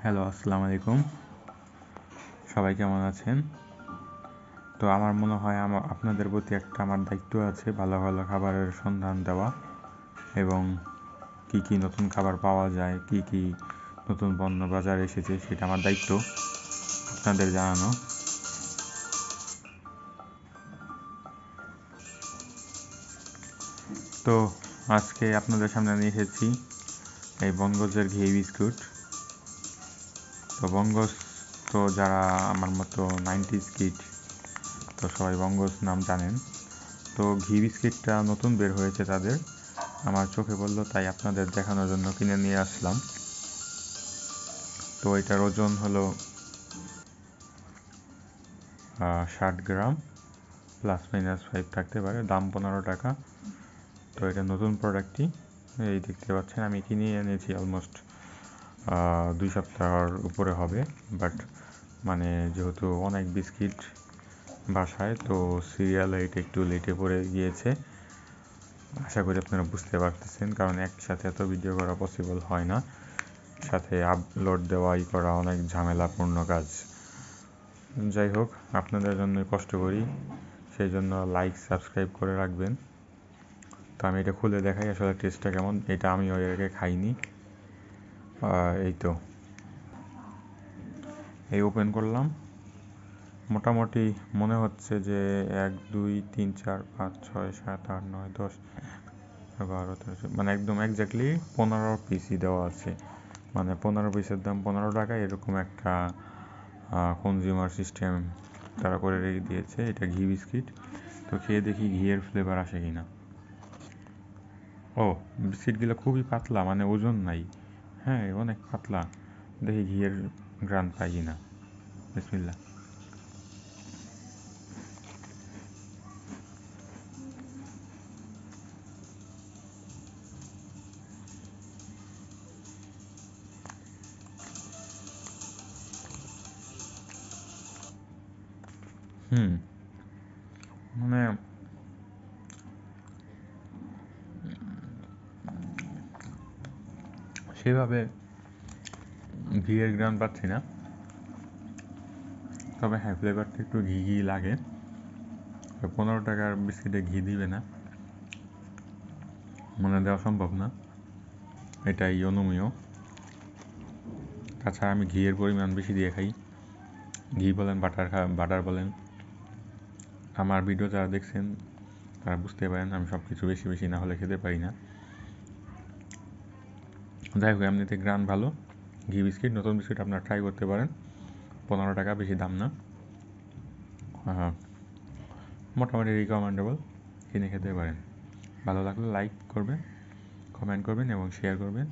Hello, আসসালামু আলাইকুম। সবাই কেমন আছেন? তো আমার মনে হয় আপনাদের প্রতি আমার দায়িত্ব আছে ভালো ভালো খাবারের সন্ধান দেওয়া এবং কি কি নতুন খাবার পাওয়া যায়, কি কি নতুন পণ্য বাজারে এসেছে সেটা আমার দায়িত্ব আপনাদের জানানো। তো আজকে আপনাদের সামনে নিয়ে এসেছি এই বনগোজের ঘি বিস্কুট। তো বনগোজ তো যারা আমার মতো 90s কিড, তো সবাই বনগোজ নাম জানেন। তো ঘি বিস্কিটটা নতুন বের হয়েছে তাদের, আমার চোখে পড়লো তাই আপনাদের দেখানোর জন্য কিনে নিয়ে আসলাম। তো এটার ওজন হলো 60 গ্রাম, +- 5 থাকতে পারে। দাম 15 টাকা। তো এটা নতুন প্রোডাক্টটি, এই দেখতে পাচ্ছেন আমি কিনে এনেছি অলমোস্ট 2 সপ্তাহের উপরে হবে। বাট মানে যেহেতু অনেক বিস্কিট বাসায়, তো সিরিয়ালে এটা একটু লেটে পড়ে গিয়েছে। আশা করি আপনারা বুঝতে পারতেছেন, কারণ একসাথে এত ভিডিও করা পসিবল হয় না, সাথে আপলোড দেওয়াই করা অনেক ঝামেলাপূর্ণ কাজ। যাই হোক, আপনাদের জন্য কষ্ট করি, সেই জন্য লাইক সাবস্ক্রাইব করে রাখবেন। তো আমি এটা খুলে দেখাই আসলে টেস্টটা কেমন। এটা আমি ওই আগে খাইনি। এই তো এই ওপেন করলাম, মোটামুটি মনে হচ্ছে যে 1 2 3 4 5 6 7 8 9 10 12 13, মানে একদম এক্স্যাক্টলি 15 পিসই দেওয়া আছে। মানে 15 পিসের দাম 15 টাকা, এরকম একটা কনজিউমার সিস্টেম তারা করে রেখে দিয়েছে। এটা ঘি বিস্কিট। তো খেয়ে দেখি ঘিয়ের ফ্লেভার আসে কিনা। ও, বিস্কিটগুলো খুবই পাতলা, মানে ওজন নাই। হ্যাঁ, অনেক পাতলা। দেখি ঘিয়ের গ্রান পাই কিনা। বিসমিল্লাহ। মানে সেভাবে ঘিয়ের গ্রান পাচ্ছি না, তবে হ্যাঁ, ফ্লেভারটা একটু ঘি ঘি লাগে। 15 টাকার বিস্কিটে ঘি দিবে না, মানে দেওয়া সম্ভব না, এটাই অনুমেয়। তাছাড়া আমি ঘিয়ের পরিমাণ বেশি দিয়ে খাই। ঘি বলেন, বাটার বলেন, আমার ভিডিও যারা দেখছেন তারা বুঝতে পারেন আমি সব কিছু বেশি বেশি না হলে খেতে পারি না। যাই হোক, এমনিতে গ্রান ভালো। ঘি বিস্কিট, নতুন বিস্কিট আপনারা ট্রাই করতে পারেন। 15 টাকা, বেশি দাম না। মোটামুটি রিকমেন্ডেবল, কিনে খেতে পারেন। ভালো লাগলে লাইক করবেন, কমেন্ট করবেন এবং শেয়ার করবেন।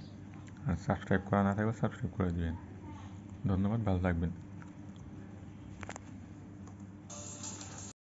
আর সাবস্ক্রাইব করা না থাকলে সাবস্ক্রাইব করে দেবেন। ধন্যবাদ, ভালো থাকবেন।